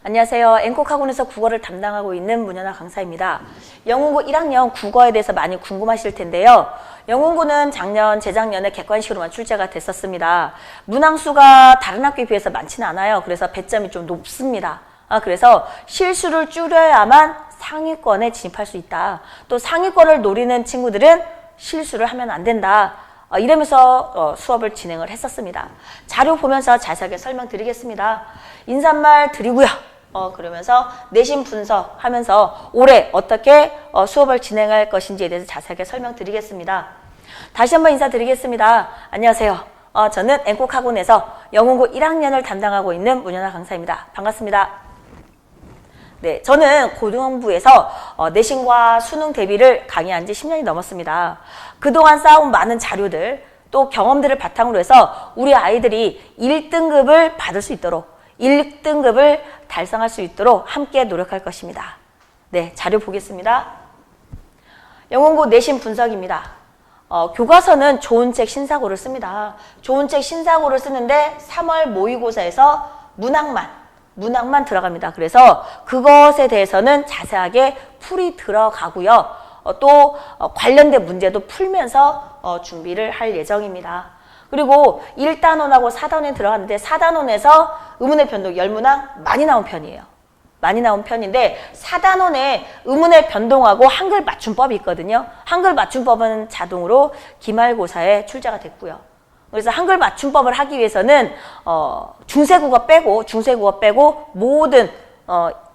안녕하세요. 앵콕학원에서 국어를 담당하고 있는 문연아 강사입니다. 영문고 1학년 국어에 대해서 많이 궁금하실 텐데요. 영문고는 작년, 재작년에 객관식으로만 출제가 됐었습니다. 문항수가 다른 학교에 비해서 많지는 않아요. 그래서 배점이 좀 높습니다. 그래서 실수를 줄여야만 상위권에 진입할 수 있다. 또 상위권을 노리는 친구들은 실수를 하면 안 된다. 이러면서 수업을 진행을 했었습니다. 자료 보면서 자세하게 설명드리겠습니다. 인사말 드리고요. 그러면서 내신 분석하면서 올해 어떻게 수업을 진행할 것인지에 대해서 자세하게 설명드리겠습니다. 다시 한번 인사드리겠습니다. 안녕하세요. 저는 앵콕학원에서 영문고 1학년을 담당하고 있는 문연아 강사입니다. 반갑습니다. 네, 저는 고등부에서 내신과 수능 대비를 강의한 지 10년이 넘었습니다. 그동안 쌓아온 많은 자료들, 또 경험들을 바탕으로 해서 우리 아이들이 1등급을 받을 수 있도록 1등급을 달성할 수 있도록 함께 노력할 것입니다. 네, 자료 보겠습니다. 영문고 내신 분석입니다. 교과서는 좋은 책 신사고를 씁니다. 좋은 책 신사고를 쓰는데 3월 모의고사에서 문항만 들어갑니다. 그래서 그것에 대해서는 자세하게 풀이 들어가고요. 또 관련된 문제도 풀면서 준비를 할 예정입니다. 그리고 1단원하고 4단원에 들어갔는데 4단원에서 의문의 변동 열문항 많이 나온 편이에요. 많이 나온 편인데 4단원에 의문의 변동하고 한글 맞춤법이 있거든요. 한글 맞춤법은 자동으로 기말고사에 출제가 됐고요. 그래서 한글 맞춤법을 하기 위해서는 중세국어 빼고 모든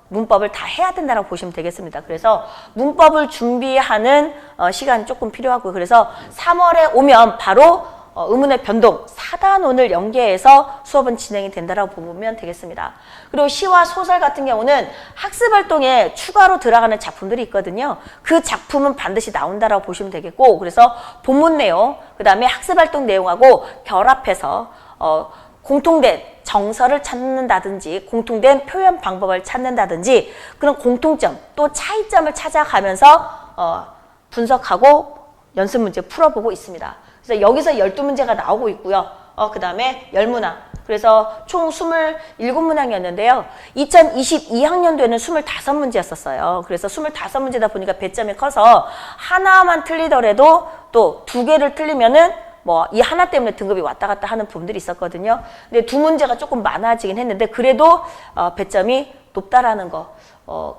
문법을 다 해야 된다고 보시면 되겠습니다. 그래서 문법을 준비하는 시간이 조금 필요하고요. 그래서 3월에 오면 바로 의문의 변동 4단원을 연계해서 수업은 진행이 된다고 보면 되겠습니다. 그리고 시와 소설 같은 경우는 학습활동에 추가로 들어가는 작품들이 있거든요. 그 작품은 반드시 나온다고 보시면 되겠고, 그래서 본문 내용, 그 다음에 학습활동 내용하고 결합해서 공통된 정서를 찾는다든지 공통된 표현 방법을 찾는다든지 그런 공통점 또 차이점을 찾아가면서 분석하고 연습 문제 풀어보고 있습니다. 그래서 여기서 12문제가 나오고 있고요. 그 다음에 열문항. 그래서 총 27문항이었는데요. 2022학년도에는 25문제였었어요. 그래서 25문제다 보니까 배점이 커서 하나만 틀리더라도 또 2개를 틀리면은 이 하나 때문에 등급이 왔다 갔다 하는 부분들이 있었거든요. 근데 2문제가 조금 많아지긴 했는데 그래도 배점이 높다라는 거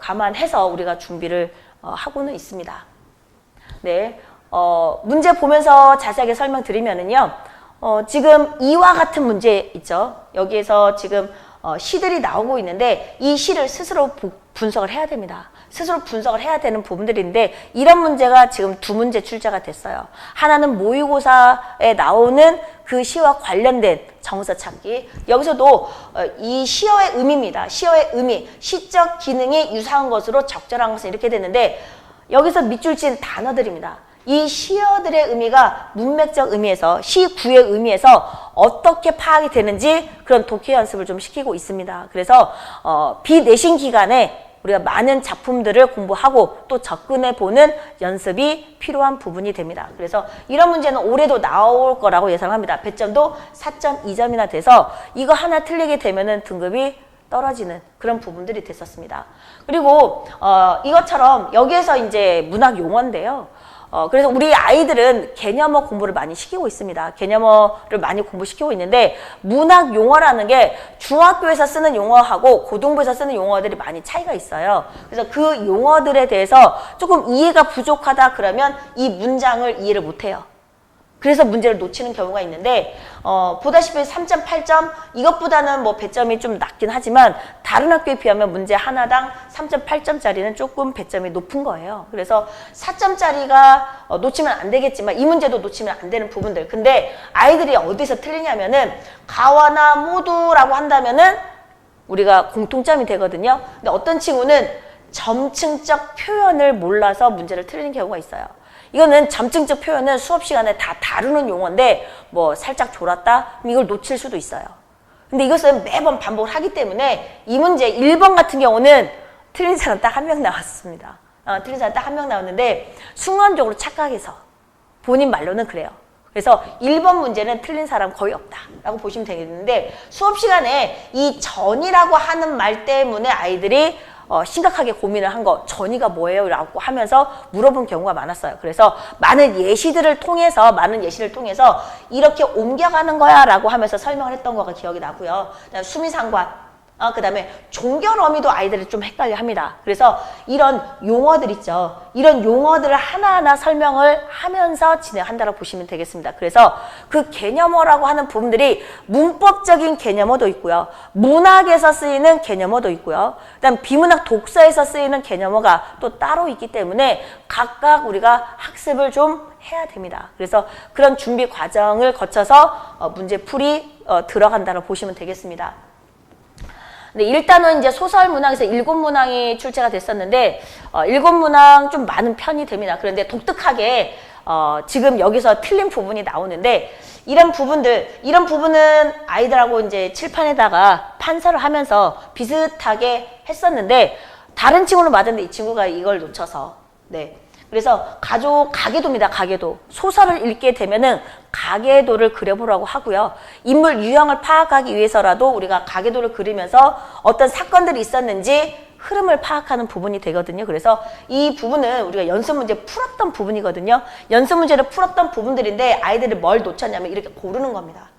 감안해서 우리가 준비를 하고는 있습니다. 네. 문제 보면서 자세하게 설명드리면은요. 지금 이와 같은 문제 있죠. 여기에서 지금 시들이 나오고 있는데 이 시를 스스로 분석을 해야 됩니다. 스스로 분석을 해야 되는 부분들인데 이런 문제가 지금 2문제 출제가 됐어요. 하나는 모의고사에 나오는 그 시와 관련된 정서 찾기. 여기서도 이 시어의 의미입니다. 시어의 의미, 시적 기능이 유사한 것으로 적절한 것은 이렇게 됐는데 여기서 밑줄 친 단어들입니다. 이 시어들의 의미가 문맥적 의미에서 시구의 의미에서 어떻게 파악이 되는지 그런 독해 연습을 좀 시키고 있습니다. 그래서 비내신 기간에 우리가 많은 작품들을 공부하고 또 접근해 보는 연습이 필요한 부분이 됩니다. 그래서 이런 문제는 올해도 나올 거라고 예상합니다. 배점도 4.2점이나 돼서 이거 하나 틀리게 되면은 등급이 떨어지는 그런 부분들이 됐었습니다. 그리고 이것처럼 여기에서 이제 문학 용어인데요. 그래서 우리 아이들은 개념어 공부를 많이 시키고 있습니다. 개념어를 많이 공부시키고 있는데 문학 용어라는 게 중학교에서 쓰는 용어하고 고등부에서 쓰는 용어들이 많이 차이가 있어요. 그래서 그 용어들에 대해서 조금 이해가 부족하다 그러면 이 문장을 이해를 못해요. 그래서 문제를 놓치는 경우가 있는데 보다시피 3.8점 이것보다는 배점이 좀 낮긴 하지만 다른 학교에 비하면 문제 하나당 3.8점짜리는 조금 배점이 높은 거예요. 그래서 4점짜리가 놓치면 안 되겠지만 이 문제도 놓치면 안 되는 부분들. 근데 아이들이 어디서 틀리냐면은 가와나 모두라고 한다면은 우리가 공통점이 되거든요. 근데 어떤 친구는 점층적 표현을 몰라서 문제를 틀리는 경우가 있어요. 이거는 점층적 표현은 수업 시간에 다 다루는 용어인데 살짝 졸았다? 이걸 놓칠 수도 있어요. 근데 이것은 매번 반복을 하기 때문에 이 문제 1번 같은 경우는 틀린 사람 딱 1명 나왔습니다. 틀린 사람 딱 1명 나왔는데 순간적으로 착각해서 본인 말로는 그래요. 그래서 1번 문제는 틀린 사람 거의 없다라고 보시면 되겠는데 수업 시간에 이 전이라고 하는 말 때문에 아이들이 심각하게 고민을 한 거, 전이가 뭐예요? 라고 하면서 물어본 경우가 많았어요. 그래서 많은 예시를 통해서 이렇게 옮겨가는 거야 라고 하면서 설명을 했던 거가 기억이 나고요. 그다음에 수미상관, 그 다음에 종결어미도 아이들이 좀 헷갈려 합니다. 그래서 이런 용어들 있죠. 이런 용어들을 하나하나 설명을 하면서 진행한다고 보시면 되겠습니다. 그래서 그 개념어라고 하는 부분들이 문법적인 개념어도 있고요. 문학에서 쓰이는 개념어도 있고요. 그다음 비문학 독서에서 쓰이는 개념어가 또 따로 있기 때문에 각각 우리가 학습을 좀 해야 됩니다. 그래서 그런 준비 과정을 거쳐서 문제풀이 들어간다고 보시면 되겠습니다. 네, 일단은 이제 소설 문항에서 7문항이 출제가 됐었는데 7문항 좀 많은 편이 됩니다. 그런데 독특하게 지금 여기서 틀린 부분이 나오는데 이런 부분은 아이들하고 이제 칠판에다가 판서를 하면서 비슷하게 했었는데 다른 친구는 맞았는데 이 친구가 이걸 놓쳐서 네. 그래서 가계도입니다. 가계도. 소설을 읽게 되면은 가계도를 그려보라고 하고요. 인물 유형을 파악하기 위해서라도 우리가 가계도를 그리면서 어떤 사건들이 있었는지 흐름을 파악하는 부분이 되거든요. 그래서 이 부분은 우리가 연습 문제 풀었던 부분이거든요. 연습 문제를 풀었던 부분들인데 아이들이 뭘 놓쳤냐면 이렇게 고르는 겁니다.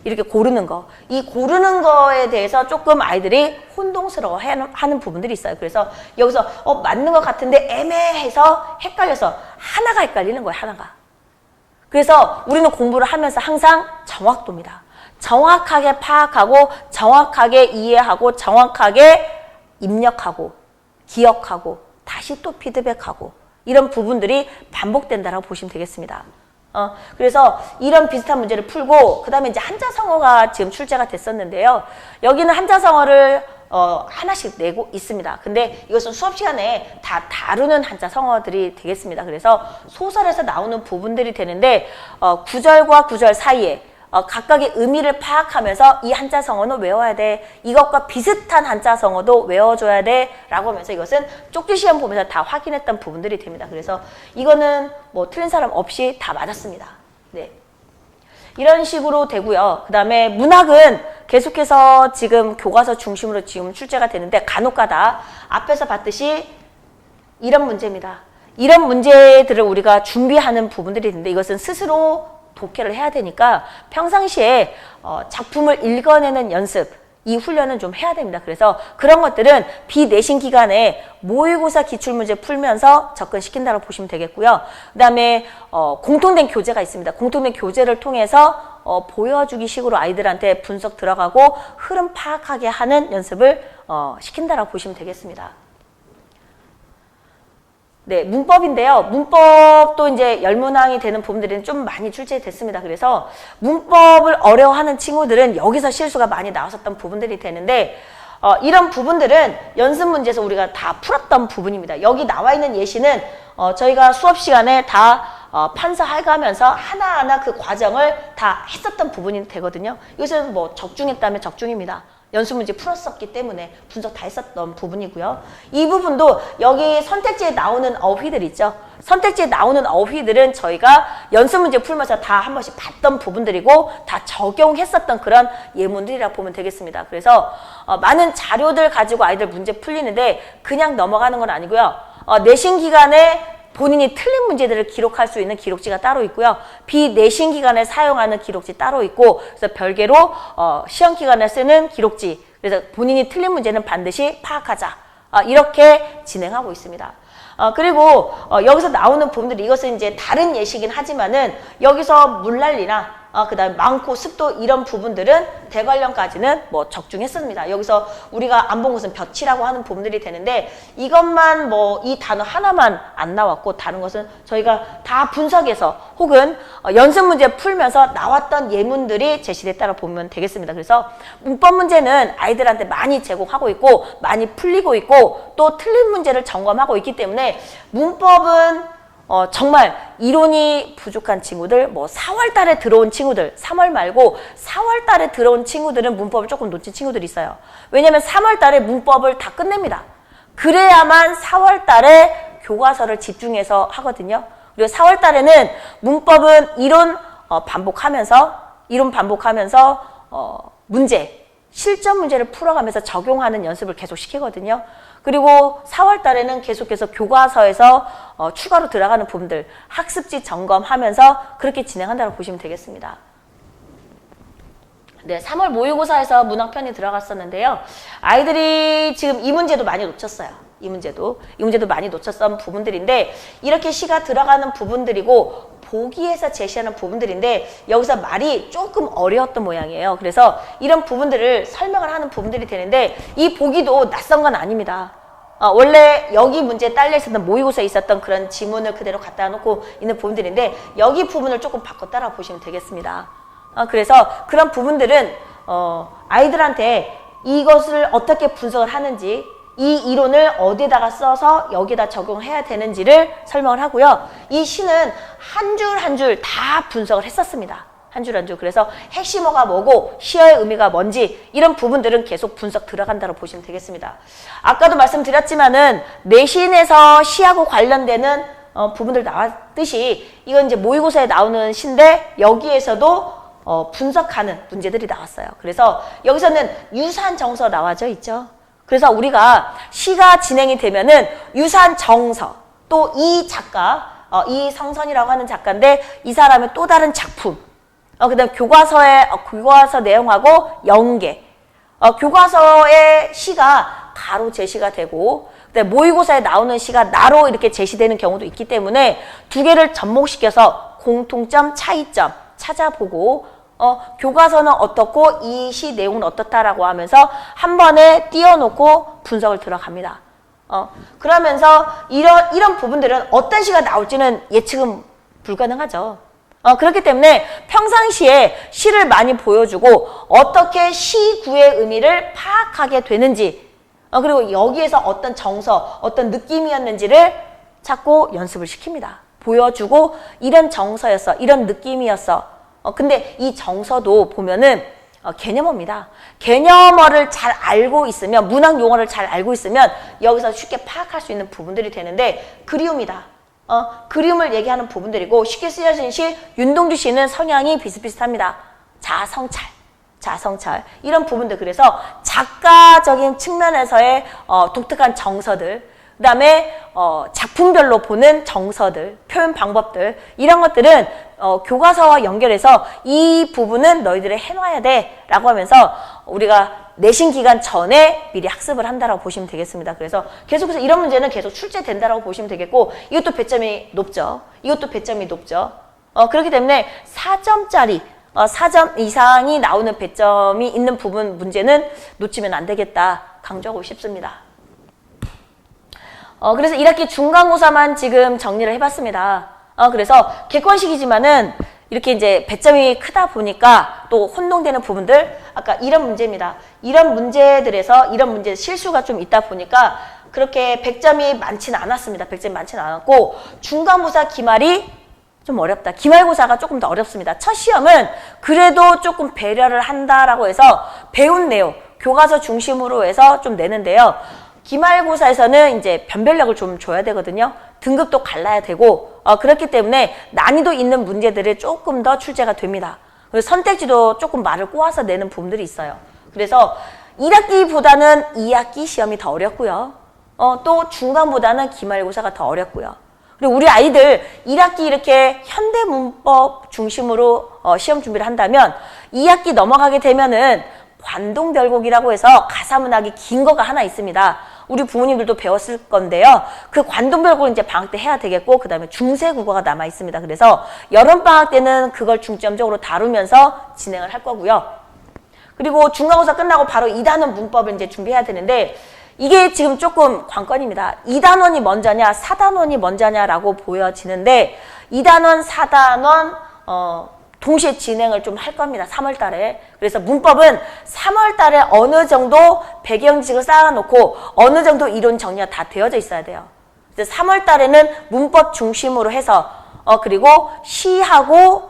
이렇게 고르는 거. 이 고르는 거에 대해서 조금 아이들이 혼동스러워 하는 부분들이 있어요. 그래서 여기서 맞는 것 같은데 애매해서 헷갈려서 하나가 헷갈리는 거예요. 하나가. 그래서 우리는 공부를 하면서 항상 정확도입니다. 정확하게 파악하고 정확하게 이해하고 정확하게 입력하고 기억하고 다시 또 피드백하고 이런 부분들이 반복된다라고 보시면 되겠습니다. 그래서 이런 비슷한 문제를 풀고 그 다음에 이제 한자성어가 지금 출제가 됐었는데요. 여기는 한자성어를 하나씩 내고 있습니다. 근데 이것은 수업 시간에 다 다루는 한자성어들이 되겠습니다. 그래서 소설에서 나오는 부분들이 되는데 구절과 구절 사이에 각각의 의미를 파악하면서 이 한자성어는 외워야 돼. 이것과 비슷한 한자성어도 외워줘야 돼. 라고 하면서 이것은 쪽지 시험 보면서 다 확인했던 부분들이 됩니다. 그래서 이거는 뭐 틀린 사람 없이 다 맞았습니다. 네. 이런 식으로 되고요. 그 다음에 문학은 계속해서 지금 교과서 중심으로 지금 출제가 되는데 간혹가다 앞에서 봤듯이 이런 문제입니다. 이런 문제들을 우리가 준비하는 부분들이 있는데 이것은 스스로 독해를 해야 되니까 평상시에 작품을 읽어내는 연습, 이 훈련은 좀 해야 됩니다. 그래서 그런 것들은 비내신 기간에 모의고사 기출문제 풀면서 접근시킨다고 보시면 되겠고요. 그 다음에 공통된 교재가 있습니다. 공통된 교재를 통해서 보여주기 식으로 아이들한테 분석 들어가고 흐름 파악하게 하는 연습을 시킨다고 보시면 되겠습니다. 네, 문법인데요. 문법도 이제 열문항이 되는 부분들이 좀 많이 출제됐습니다. 그래서 문법을 어려워하는 친구들은 여기서 실수가 많이 나왔었던 부분들이 되는데 이런 부분들은 연습 문제에서 우리가 다 풀었던 부분입니다. 여기 나와 있는 예시는 저희가 수업 시간에 다 판서해가면서 하나하나 그 과정을 다 했었던 부분이 되거든요. 이것은 뭐 적중했다면 적중입니다. 연습 문제 풀었었기 때문에 분석 다 했었던 부분이고요. 이 부분도 여기 선택지에 나오는 어휘들 있죠. 선택지에 나오는 어휘들은 저희가 연습 문제 풀면서 다 한 번씩 봤던 부분들이고 다 적용했었던 그런 예문들이라고 보면 되겠습니다. 그래서 많은 자료들 가지고 아이들 문제 풀리는데 그냥 넘어가는 건 아니고요. 내신 기간에 본인이 틀린 문제들을 기록할 수 있는 기록지가 따로 있고요. 비내신 기간에 사용하는 기록지 따로 있고 그래서 별개로 시험 기간에 쓰는 기록지 그래서 본인이 틀린 문제는 반드시 파악하자 이렇게 진행하고 있습니다. 그리고 여기서 나오는 부분들이 이것은 이제 다른 예시긴 하지만은 여기서 물난리나 그 다음에 많고 습도 이런 부분들은 대관령까지는 뭐 적중했습니다. 여기서 우리가 안 본 것은 볕이라고 하는 부분들이 되는데 이것만 뭐 이 단어 하나만 안 나왔고 다른 것은 저희가 다 분석해서 혹은 연습 문제 풀면서 나왔던 예문들이 제시됐다고 보면 되겠습니다. 그래서 문법 문제는 아이들한테 많이 제공하고 있고 많이 풀리고 있고 또 틀린 문제를 점검하고 있기 때문에 문법은 정말 이론이 부족한 친구들, 뭐 4월 달에 들어온 친구들, 3월 말고 4월 달에 들어온 친구들은 문법을 조금 놓친 친구들이 있어요. 왜냐면 3월 달에 문법을 다 끝냅니다. 그래야만 4월 달에 교과서를 집중해서 하거든요. 그리고 4월 달에는 문법은 이론 반복하면서 문제, 실전 문제를 풀어가면서 적용하는 연습을 계속 시키거든요. 그리고 4월 달에는 계속해서 교과서에서 추가로 들어가는 부분들 학습지 점검하면서 그렇게 진행한다고 보시면 되겠습니다. 네, 3월 모의고사에서 문학편이 들어갔었는데요. 아이들이 지금 이 문제도 많이 놓쳤어요. 이 문제도 많이 놓쳤던 부분들인데 이렇게 시가 들어가는 부분들이고 보기에서 제시하는 부분들인데 여기서 말이 조금 어려웠던 모양이에요. 그래서 이런 부분들을 설명을 하는 부분들이 되는데 이 보기도 낯선 건 아닙니다. 원래 여기 문제에 딸려 있었던 모의고사에 있었던 그런 지문을 그대로 갖다 놓고 있는 부분들인데 여기 부분을 조금 바꿔 따라 보시면 되겠습니다. 그래서 그런 부분들은 아이들한테 이것을 어떻게 분석을 하는지 이 이론을 어디에다가 써서 여기에다 적용해야 되는지를 설명을 하고요. 이 시는 한 줄 한 줄 다 분석을 했었습니다. 한 줄 한 줄. 그래서 핵심어가 뭐고 시어의 의미가 뭔지 이런 부분들은 계속 분석 들어간다고 보시면 되겠습니다. 아까도 말씀드렸지만은 내신에서 시하고 관련되는 부분들 나왔듯이 이건 이제 모의고사에 나오는 시인데 여기에서도 분석하는 문제들이 나왔어요. 그래서 여기서는 유사한 정서 나와져 있죠. 그래서 우리가 시가 진행이 되면은 유사한 정서, 또 이 작가, 이성선이라고 하는 작가인데 이 사람의 또 다른 작품, 그다음 교과서 내용하고 연계, 교과서의 시가 가로 제시가 되고 그다음 모의고사에 나오는 시가 나로 이렇게 제시되는 경우도 있기 때문에 두 개를 접목시켜서 공통점, 차이점 찾아보고 교과서는 어떻고 이 시 내용은 어떻다라고 하면서 한 번에 띄워놓고 분석을 들어갑니다. 그러면서 이런 부분들은 어떤 시가 나올지는 예측은 불가능하죠. 그렇기 때문에 평상시에 시를 많이 보여주고 어떻게 시구의 의미를 파악하게 되는지 그리고 여기에서 어떤 정서, 어떤 느낌이었는지를 찾고 연습을 시킵니다. 보여주고 이런 정서였어, 이런 느낌이었어. 근데 이 정서도 보면은 개념어입니다. 개념어를 잘 알고 있으면, 문학 용어를 잘 알고 있으면 여기서 쉽게 파악할 수 있는 부분들이 되는데 그리움이다. 그리움을 얘기하는 부분들이고 쉽게 쓰여진 시, 윤동주 시는 성향이 비슷비슷합니다. 자성찰 이런 부분들. 그래서 작가적인 측면에서의 독특한 정서들, 그 다음에 작품별로 보는 정서들, 표현 방법들 이런 것들은 교과서와 연결해서 이 부분은 너희들이 해놔야 돼 라고 하면서 우리가 내신 기간 전에 미리 학습을 한다고 보시면 되겠습니다. 그래서 계속해서 이런 문제는 계속 출제된다고 보시면 되겠고 이것도 배점이 높죠. 그렇기 때문에 4점짜리 4점 이상이 나오는 배점이 있는 부분 문제는 놓치면 안 되겠다 강조하고 싶습니다. 그래서 1학기 중간고사만 지금 정리를 해봤습니다. 그래서 객관식이지만은 이렇게 이제 배점이 크다 보니까 또 혼동되는 부분들, 아까 이런 문제입니다. 이런 문제들에서 이런 문제 실수가 좀 있다 보니까 그렇게 100점이 많지는 않았습니다. 100점이 많지는 않았고 중간고사 기말이 좀 어렵다. 기말고사가 조금 더 어렵습니다. 첫 시험은 그래도 조금 배려를 한다라고 해서 배운 내용, 교과서 중심으로 해서 좀 내는데요. 기말고사에서는 이제 변별력을 좀 줘야 되거든요. 등급도 갈라야 되고 그렇기 때문에 난이도 있는 문제들이 조금 더 출제가 됩니다. 그래서 선택지도 조금 말을 꼬아서 내는 부분들이 있어요. 그래서 1학기보다는 2학기 시험이 더 어렵고요. 또 중간보다는 기말고사가 더 어렵고요. 그리고 우리 아이들 1학기 이렇게 현대문법 중심으로 시험 준비를 한다면 2학기 넘어가게 되면은 관동별곡이라고 해서 가사문학이 긴 거가 하나 있습니다. 우리 부모님들도 배웠을 건데요. 그 관동별곡은 이제 방학 때 해야 되겠고 그 다음에 중세국어가 남아 있습니다. 그래서 여름방학 때는 그걸 중점적으로 다루면서 진행을 할 거고요. 그리고 중간고사 끝나고 바로 2단원 문법을 이제 준비해야 되는데 이게 지금 조금 관건입니다. 2단원이 먼저냐 4단원이 먼저냐라고 보여지는데 2단원, 4단원 동시에 진행을 좀 할 겁니다. 3월 달에. 그래서 문법은 3월 달에 어느 정도 배경지식을 쌓아놓고 어느 정도 이론 정리가 다 되어져 있어야 돼요. 그래서 3월 달에는 문법 중심으로 해서 그리고 시하고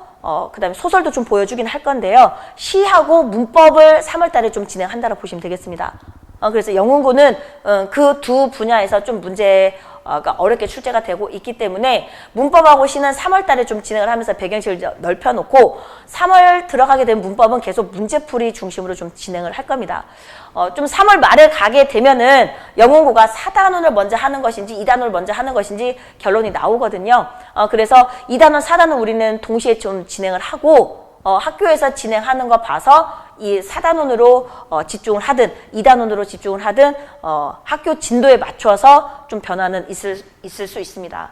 그 다음에 소설도 좀 보여주긴 할 건데요. 시하고 문법을 3월 달에 좀 진행한다고 보시면 되겠습니다. 그래서 영문고는 그 두 분야에서 좀 문제가 어렵게 출제가 되고 있기 때문에 문법하고 시는 3월 달에 좀 진행을 하면서 배경식을 넓혀놓고 3월 들어가게 된 문법은 계속 문제풀이 중심으로 좀 진행을 할 겁니다. 좀 3월 말에 가게 되면은 영문고가 4단원을 먼저 하는 것인지 2단원을 먼저 하는 것인지 결론이 나오거든요. 그래서 2단원, 4단원 우리는 동시에 좀 진행을 하고 학교에서 진행하는 거 봐서 이 4단원으로 집중을 하든 2단원으로 집중을 하든 학교 진도에 맞춰서 좀 변화는 있을 수 있습니다.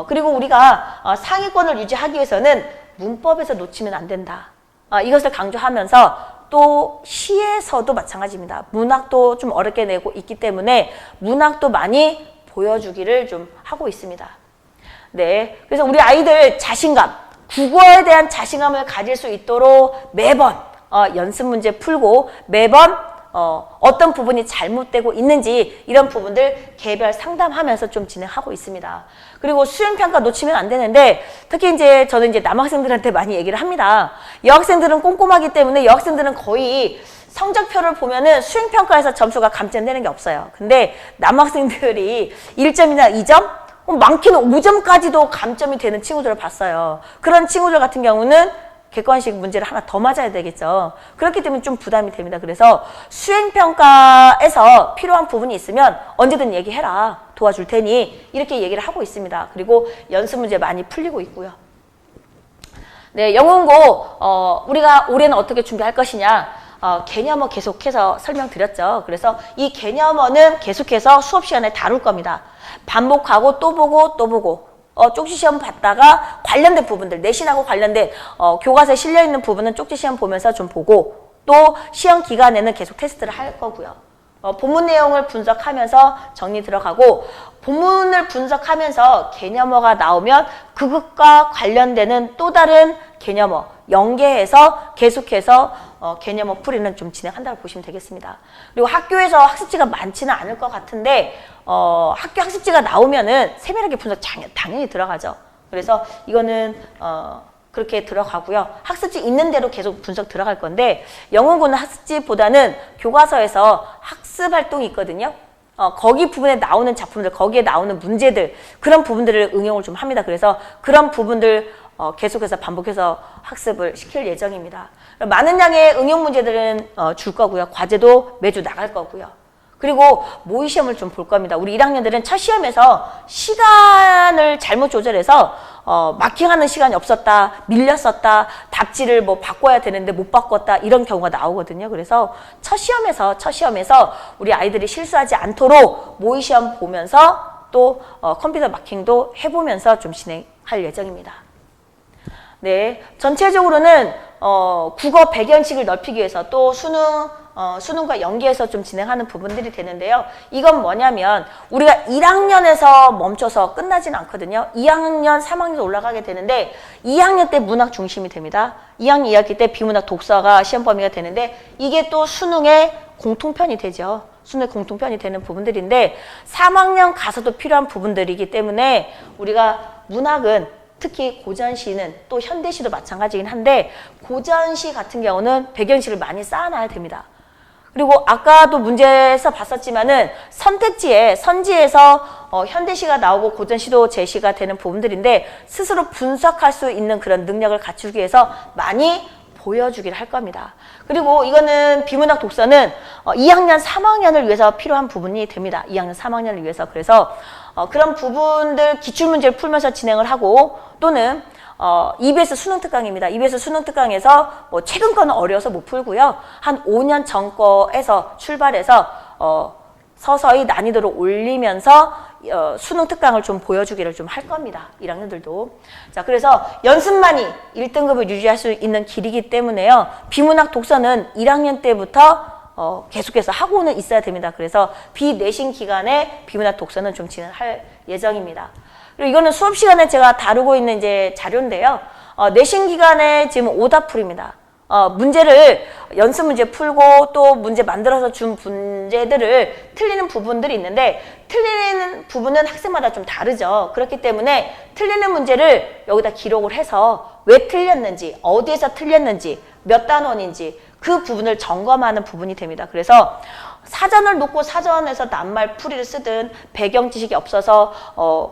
그리고 우리가 상위권을 유지하기 위해서는 문법에서 놓치면 안 된다. 이것을 강조하면서 또 시에서도 마찬가지입니다. 문학도 좀 어렵게 내고 있기 때문에 문학도 많이 보여주기를 좀 하고 있습니다. 네, 그래서 우리 아이들 자신감, 국어에 대한 자신감을 가질 수 있도록 매번 연습 문제 풀고 매번 어떤 부분이 잘못되고 있는지 이런 부분들 개별 상담하면서 좀 진행하고 있습니다. 그리고 수행평가 놓치면 안 되는데 특히 이제 저는 이제 남학생들한테 많이 얘기를 합니다. 여학생들은 꼼꼼하기 때문에 여학생들은 거의 성적표를 보면은 수행평가에서 점수가 감점되는 게 없어요. 근데 남학생들이 1점이나 2점? 많게는 5점까지도 감점이 되는 친구들을 봤어요. 그런 친구들 같은 경우는 객관식 문제를 하나 더 맞아야 되겠죠. 그렇기 때문에 좀 부담이 됩니다. 그래서 수행평가에서 필요한 부분이 있으면 언제든 얘기해라. 도와줄 테니 이렇게 얘기를 하고 있습니다. 그리고 연습 문제 많이 풀리고 있고요. 네, 영문고 우리가 올해는 어떻게 준비할 것이냐. 개념어 계속해서 설명드렸죠. 그래서 이 개념어는 계속해서 수업 시간에 다룰 겁니다. 반복하고 또 보고 또 보고 쪽지 시험 봤다가 관련된 부분들 내신하고 관련된 교과서에 실려있는 부분은 쪽지 시험 보면서 좀 보고 또 시험 기간에는 계속 테스트를 할 거고요. 본문 내용을 분석하면서 정리 들어가고 본문을 분석하면서 개념어가 나오면 그것과 관련되는 또 다른 개념어 연계해서 계속해서 개념어 풀이는 좀 진행한다고 보시면 되겠습니다. 그리고 학교에서 학습지가 많지는 않을 것 같은데 학교 학습지가 나오면은 세밀하게 분석 당연히 들어가죠. 그래서 이거는 그렇게 들어가고요. 학습지 있는 대로 계속 분석 들어갈 건데 영문고는 학습지보다는 교과서에서 학습 활동이 있거든요. 거기 부분에 나오는 작품들, 거기에 나오는 문제들 그런 부분들을 응용을 좀 합니다. 그래서 그런 부분들 계속해서 반복해서 학습을 시킬 예정입니다. 많은 양의 응용 문제들은 줄 거고요. 과제도 매주 나갈 거고요. 그리고 모의 시험을 좀 볼 겁니다. 우리 1학년들은 첫 시험에서 시간을 잘못 조절해서 마킹하는 시간이 없었다, 밀렸었다, 답지를 뭐 바꿔야 되는데 못 바꿨다 이런 경우가 나오거든요. 그래서 첫 시험에서 우리 아이들이 실수하지 않도록 모의 시험 보면서 또 컴퓨터 마킹도 해보면서 좀 진행할 예정입니다. 네, 전체적으로는 국어 배경식을 넓히기 위해서 또 수능과 연계해서 좀 진행하는 부분들이 되는데요. 이건 뭐냐면 우리가 1학년에서 멈춰서 끝나진 않거든요. 2학년, 3학년 올라가게 되는데 2학년 때 문학 중심이 됩니다. 2학년 2학기 때 비문학 독서가 시험 범위가 되는데 이게 또 수능의 공통편이 되죠. 수능의 공통편이 되는 부분들인데 3학년 가서도 필요한 부분들이기 때문에 우리가 문학은 특히 고전시는 또 현대시도 마찬가지긴 한데 고전시 같은 경우는 배경식을 많이 쌓아놔야 됩니다. 그리고 아까도 문제에서 봤었지만은 선지에서 현대시가 나오고 고전시도 제시가 되는 부분들인데 스스로 분석할 수 있는 그런 능력을 갖추기 위해서 많이 보여주기를 할 겁니다. 그리고 이거는 비문학 독서는 2학년, 3학년을 위해서 필요한 부분이 됩니다. 2학년, 3학년을 위해서. 그래서 그런 부분들 기출문제를 풀면서 진행을 하고 또는 EBS 수능 특강입니다. EBS 수능 특강에서 뭐 최근 거는 어려워서 못 풀고요. 한 5년 전 거에서 출발해서 서서히 난이도를 올리면서 수능 특강을 좀 보여주기를 좀 할 겁니다. 1학년들도. 자, 그래서 연습만이 1등급을 유지할 수 있는 길이기 때문에요. 비문학 독서는 1학년 때부터 계속해서 하고는 있어야 됩니다. 그래서 비내신 기간에 비문학 독서는 좀 진행할 예정입니다. 그리고 이거는 수업 시간에 제가 다루고 있는 이제 자료인데요. 내신 기간에 지금 오답풀입니다. 문제를 연습 문제 풀고 또 문제 만들어서 준 문제들을 틀리는 부분들이 있는데 틀리는 부분은 학생마다 좀 다르죠. 그렇기 때문에 틀리는 문제를 여기다 기록을 해서 왜 틀렸는지, 어디에서 틀렸는지, 몇 단원인지 그 부분을 점검하는 부분이 됩니다. 그래서 사전을 놓고 사전에서 낱말 풀이를 쓰든 배경 지식이 없어서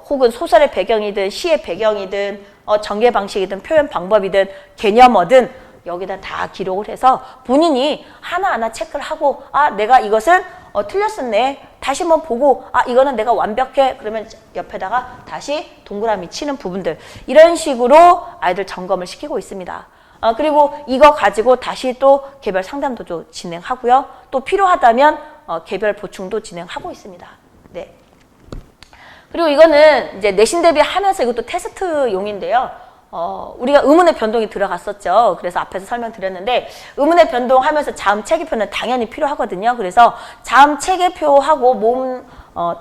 혹은 소설의 배경이든 시의 배경이든 전개 방식이든 표현 방법이든 개념어든 여기다 다 기록을 해서 본인이 하나하나 체크를 하고 내가 이것은 틀렸었네. 다시 한번 보고 이거는 내가 완벽해. 그러면 옆에다가 다시 동그라미 치는 부분들 이런 식으로 아이들 점검을 시키고 있습니다. 그리고 이거 가지고 다시 또 개별 상담도 진행하고요. 또 필요하다면 개별 보충도 진행하고 있습니다. 네. 그리고 이거는 이제 내신 대비하면서 이것도 테스트용인데요. 우리가 의문의 변동이 들어갔었죠. 그래서 앞에서 설명드렸는데 의문의 변동하면서 자음 체계표는 당연히 필요하거든요. 그래서 자음 체계표하고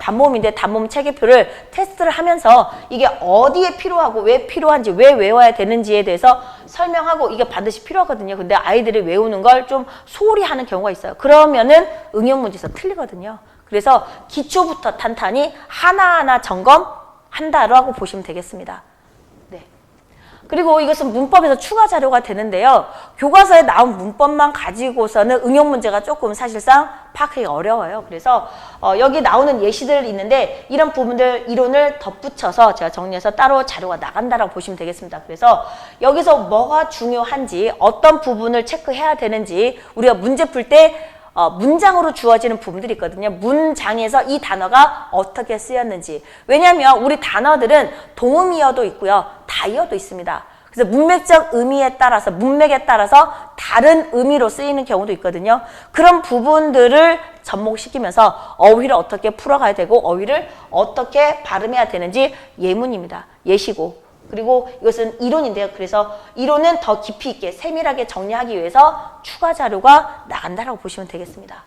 단모음인데 단모음 체계표를 테스트를 하면서 이게 어디에 필요하고 왜 필요한지 왜 외워야 되는지에 대해서 설명하고 이게 반드시 필요하거든요. 근데 아이들이 외우는 걸 좀 소홀히 하는 경우가 있어요. 그러면은 응용 문제에서 틀리거든요. 그래서 기초부터 탄탄히 하나하나 점검한다라고 보시면 되겠습니다. 그리고 이것은 문법에서 추가 자료가 되는데요. 교과서에 나온 문법만 가지고서는 응용 문제가 조금 사실상 파악하기 어려워요. 그래서 여기 나오는 예시들 있는데 이런 부분들 이론을 덧붙여서 제가 정리해서 따로 자료가 나간다라고 보시면 되겠습니다. 그래서 여기서 뭐가 중요한지 어떤 부분을 체크해야 되는지 우리가 문제 풀 때 문장으로 주어지는 부분들이 있거든요. 문장에서 이 단어가 어떻게 쓰였는지. 왜냐하면 우리 단어들은 동음이어도 있고요. 다이어도 있습니다. 그래서 문맥적 의미에 따라서 문맥에 따라서 다른 의미로 쓰이는 경우도 있거든요. 그런 부분들을 접목시키면서 어휘를 어떻게 풀어가야 되고 어휘를 어떻게 발음해야 되는지 예문입니다. 예시고. 그리고 이것은 이론인데요. 그래서 이론은 더 깊이 있게 세밀하게 정리하기 위해서 추가 자료가 나간다라고 보시면 되겠습니다.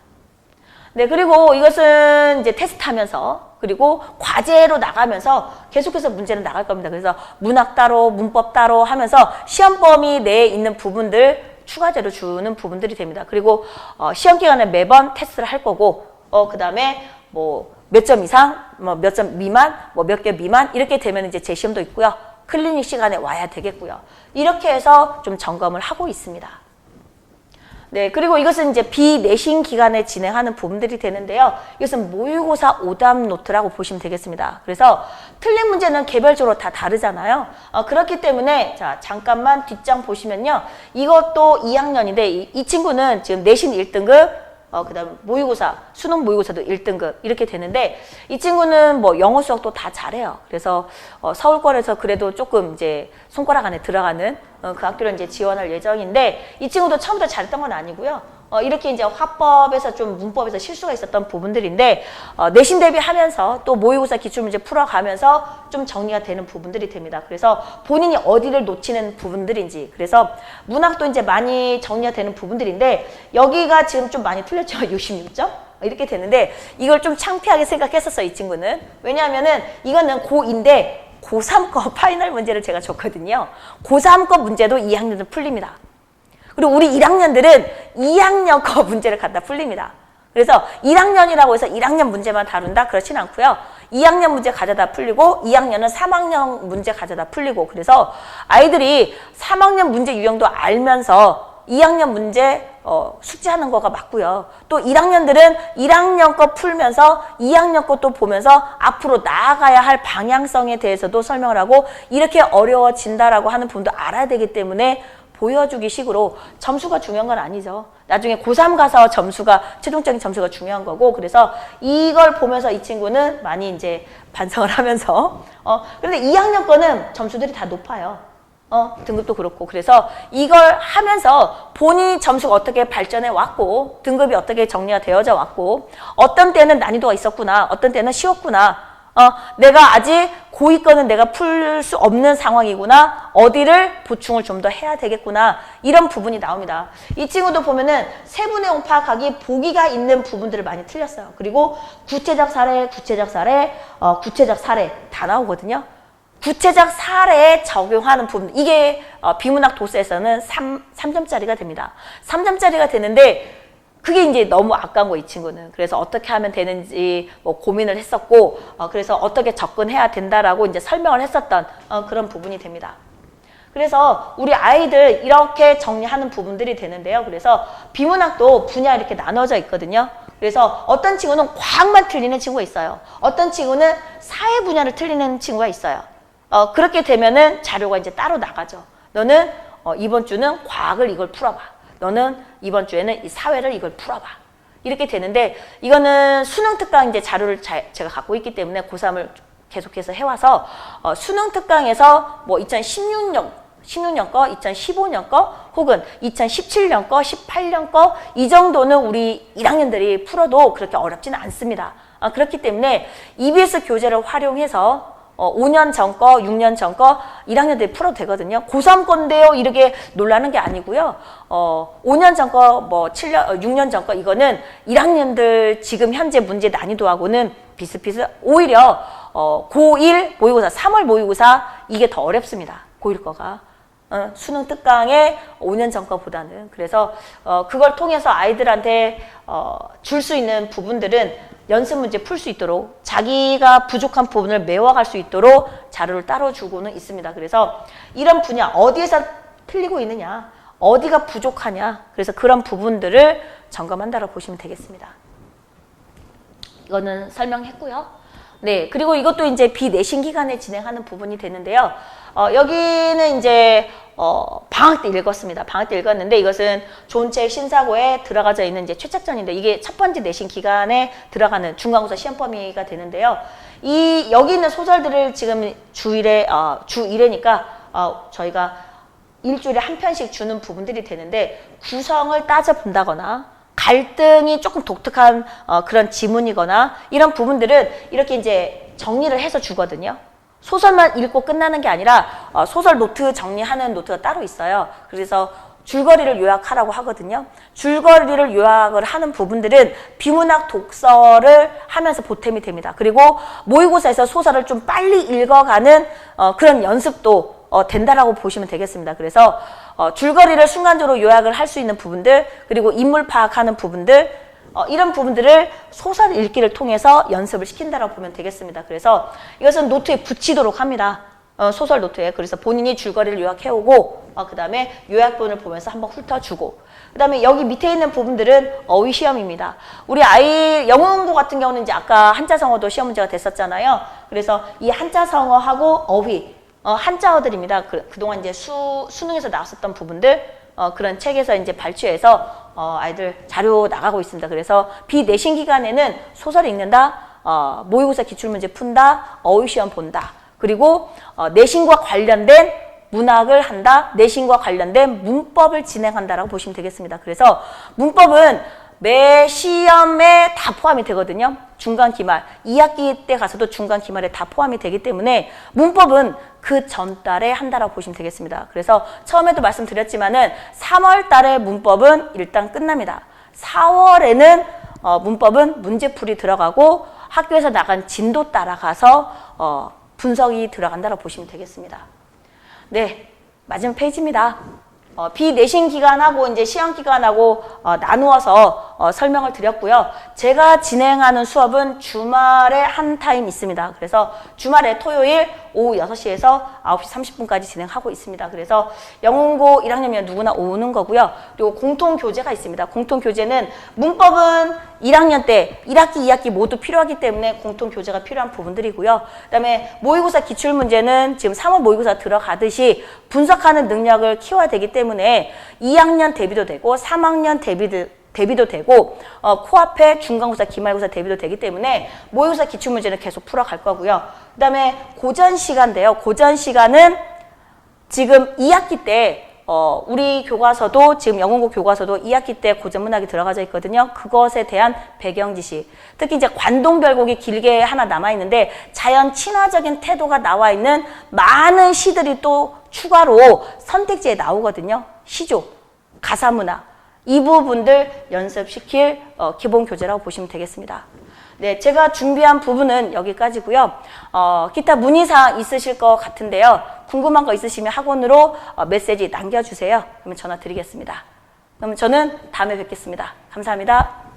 네, 그리고 이것은 이제 테스트하면서 그리고 과제로 나가면서 계속해서 문제는 나갈 겁니다. 그래서 문학 따로, 문법 따로 하면서 시험 범위 내에 있는 부분들 추가 자료 주는 부분들이 됩니다. 그리고 시험 기간에 매번 테스트를 할 거고, 그 다음에 몇 점 이상, 몇 점 미만, 몇 개 미만 이렇게 되면 이제 재시험도 있고요. 클리닉 시간에 와야 되겠고요. 이렇게 해서 좀 점검을 하고 있습니다. 네, 그리고 이것은 이제 비내신 기간에 진행하는 부분들이 되는데요. 이것은 모의고사 오답 노트라고 보시면 되겠습니다. 그래서 틀린 문제는 개별적으로 다 다르잖아요. 그렇기 때문에 자 잠깐만 뒷장 보시면요. 이것도 2학년인데 이 친구는 지금 내신 1등급 그 다음 모의고사, 수능 모의고사도 1등급 이렇게 되는데 이 친구는 영어 수학도 다 잘해요. 그래서 서울권에서 그래도 조금 이제 손가락 안에 들어가는 그 학교를 이제 지원할 예정인데 이 친구도 처음부터 잘했던 건 아니고요. 이렇게 이제 화법에서 좀 문법에서 실수가 있었던 부분들인데 내신 대비하면서 또 모의고사 기출문제 풀어가면서 좀 정리가 되는 부분들이 됩니다. 그래서 본인이 어디를 놓치는 부분들인지 그래서 문학도 이제 많이 정리가 되는 부분들인데 여기가 지금 좀 많이 틀렸죠. 66점? 이렇게 되는데 이걸 좀 창피하게 생각했었어요. 이 친구는. 왜냐하면은 이거는 고2인데 고3 거 파이널 문제를 제가 줬거든요. 고3 거 문제도 2학년은 풀립니다. 그리고 우리 1학년들은 2학년 거 문제를 갖다 풀립니다. 그래서 1학년이라고 해서 1학년 문제만 다룬다? 그렇지는 않고요. 2학년 문제 가져다 풀리고 2학년은 3학년 문제 가져다 풀리고 그래서 아이들이 3학년 문제 유형도 알면서 2학년 문제 숙제하는 거가 맞고요. 또 1학년들은 1학년 거 풀면서 2학년 것도 보면서 앞으로 나아가야 할 방향성에 대해서도 설명을 하고 이렇게 어려워진다라고 하는 부분도 알아야 되기 때문에 보여주기 식으로 점수가 중요한 건 아니죠. 나중에 고3 가서 최종적인 점수가 중요한 거고, 그래서 이걸 보면서 이 친구는 많이 이제 반성을 하면서, 그런데 2학년 거는 점수들이 다 높아요. 등급도 그렇고. 그래서 이걸 하면서 본인이 점수가 어떻게 발전해 왔고, 등급이 어떻게 정리가 되어져 왔고, 어떤 때는 난이도가 있었구나, 어떤 때는 쉬웠구나, 내가 아직 고2 거는 내가 풀 수 없는 상황이구나. 어디를 보충을 좀 더 해야 되겠구나. 이런 부분이 나옵니다. 이 친구도 보면은 세부 내용 파악하기 보기가 있는 부분들을 많이 틀렸어요. 그리고 구체적 사례, 구체적 사례 다 나오거든요. 구체적 사례에 적용하는 부분. 이게 비문학 도서에서는 3점짜리가 됩니다. 3점짜리가 되는데 그게 이제 너무 아까운 거, 이 친구는. 그래서 어떻게 하면 되는지 고민을 했었고, 그래서 어떻게 접근해야 된다라고 이제 설명을 했었던 그런 부분이 됩니다. 그래서 우리 아이들 이렇게 정리하는 부분들이 되는데요. 그래서 비문학도 분야 이렇게 나눠져 있거든요. 그래서 어떤 친구는 과학만 틀리는 친구가 있어요. 어떤 친구는 사회 분야를 틀리는 친구가 있어요. 그렇게 되면은 자료가 이제 따로 나가죠. 너는 이번 주는 과학을 이걸 풀어봐. 너는 이번 주에는 이 사회를 이걸 풀어봐. 이렇게 되는데 이거는 수능 특강 이제 자료를 제가 갖고 있기 때문에 고3을 계속해서 해와서 수능 특강에서 뭐 2016년 거, 2015년 거, 혹은 2017년 거, 18년 거 이 정도는 우리 1학년들이 풀어도 그렇게 어렵지는 않습니다. 그렇기 때문에 EBS 교재를 활용해서 5년 전 거, 6년 전 거 1학년들이 풀어도 되거든요. 고3 건데요. 이렇게 놀라는 게 아니고요. 5년 전 거, 뭐 6년 전 거 이거는 1학년들 지금 현재 문제 난이도하고는 비슷비슷. 오히려 고1 모의고사, 3월 모의고사 이게 더 어렵습니다. 고1 거가. 수능 특강의 5년 전 거보다는. 그래서 그걸 통해서 아이들한테 줄 수 있는 부분들은 연습 문제 풀 수 있도록 자기가 부족한 부분을 메워갈 수 있도록 자료를 따로 주고는 있습니다. 그래서 이런 분야 어디에서 틀리고 있느냐, 어디가 부족하냐, 그래서 그런 부분들을 점검한다고 보시면 되겠습니다. 이거는 설명했고요. 네, 그리고 이것도 이제 비내신 기간에 진행하는 부분이 되는데요. 여기는 이제 방학 때 읽었습니다. 방학 때 읽었는데 이것은 좋은 책 신사고에 들어가져 있는 이제 최착전인데 이게 첫 번째 내신 기간에 들어가는 중간고사 시험 범위가 되는데요. 여기 있는 소설들을 지금 주 1회니까 저희가 일주일에 한 편씩 주는 부분들이 되는데 구성을 따져본다거나 갈등이 조금 독특한 그런 지문이거나 이런 부분들은 이렇게 이제 정리를 해서 주거든요. 소설만 읽고 끝나는 게 아니라 소설 노트 정리하는 노트가 따로 있어요. 그래서 줄거리를 요약하라고 하거든요. 줄거리를 요약을 하는 부분들은 비문학 독서를 하면서 보탬이 됩니다. 그리고 모의고사에서 소설을 좀 빨리 읽어가는 그런 연습도 된다라고 보시면 되겠습니다. 그래서 줄거리를 순간적으로 요약을 할 수 있는 부분들, 그리고 인물 파악하는 부분들, 이런 부분들을 소설 읽기를 통해서 연습을 시킨다라고 보면 되겠습니다. 그래서 이것은 노트에 붙이도록 합니다. 소설 노트에. 그래서 본인이 줄거리를 요약해오고 그 다음에 요약본을 보면서 한번 훑어주고, 그 다음에 여기 밑에 있는 부분들은 어휘 시험입니다. 우리 아이 영어공부 같은 경우는 이제 아까 한자성어도 시험 문제가 됐었잖아요. 그래서 이 한자성어하고 어휘, 한자어들입니다. 그동안 이제 수능에서 나왔었던 부분들, 그런 책에서 이제 발췌해서 아이들 자료 나가고 있습니다. 그래서 비내신 기간에는 소설 읽는다, 모의고사 기출문제 푼다, 어휘시험 본다. 그리고 내신과 관련된 문학을 한다, 내신과 관련된 문법을 진행한다라고 보시면 되겠습니다. 그래서 문법은 매 시험에 다 포함이 되거든요. 중간 기말, 2학기 때 가서도 중간 기말에 다 포함이 되기 때문에 문법은 그 전달에 한다라고 보시면 되겠습니다. 그래서 처음에도 말씀드렸지만은 3월 달에 문법은 일단 끝납니다. 4월에는 문법은 문제풀이 들어가고 학교에서 나간 진도 따라가서 분석이 들어간다라고 보시면 되겠습니다. 네, 마지막 페이지입니다. 비내신 기간하고 이제 시험 기간하고 나누어서 설명을 드렸고요. 제가 진행하는 수업은 주말에 한 타임 있습니다. 그래서 주말에 토요일 오후 6시에서 9시 30분까지 진행하고 있습니다. 그래서 영문고 1학년이면 누구나 오는 거고요. 그리고 공통교재가 있습니다. 공통교재는 문법은 1학년 때 1학기, 2학기 모두 필요하기 때문에 공통교재가 필요한 부분들이고요. 그 다음에 모의고사 기출문제는 지금 3월 모의고사 들어가듯이 분석하는 능력을 키워야 되기 때문에 2학년 대비도 되고 3학년 대비도 되고 코앞에 중간고사, 기말고사 대비도 되기 때문에 모의고사 기출문제는 계속 풀어갈 거고요. 그 다음에 고전 시간인데요. 고전 시간은 지금 2학기 때 우리 교과서도 지금 영문고 교과서도 2학기 때 고전 문학이 들어가져 있거든요. 그것에 대한 배경 지식, 특히 이제 관동별곡이 길게 하나 남아 있는데 자연 친화적인 태도가 나와 있는 많은 시들이 또 추가로 선택지에 나오거든요. 시조, 가사문학 이 부분들 연습시킬 기본 교재라고 보시면 되겠습니다. 네, 제가 준비한 부분은 여기까지고요. 기타 문의사항 있으실 것 같은데요. 궁금한 거 있으시면 학원으로 메시지 남겨주세요. 그러면 전화 드리겠습니다. 그럼 저는 다음에 뵙겠습니다. 감사합니다.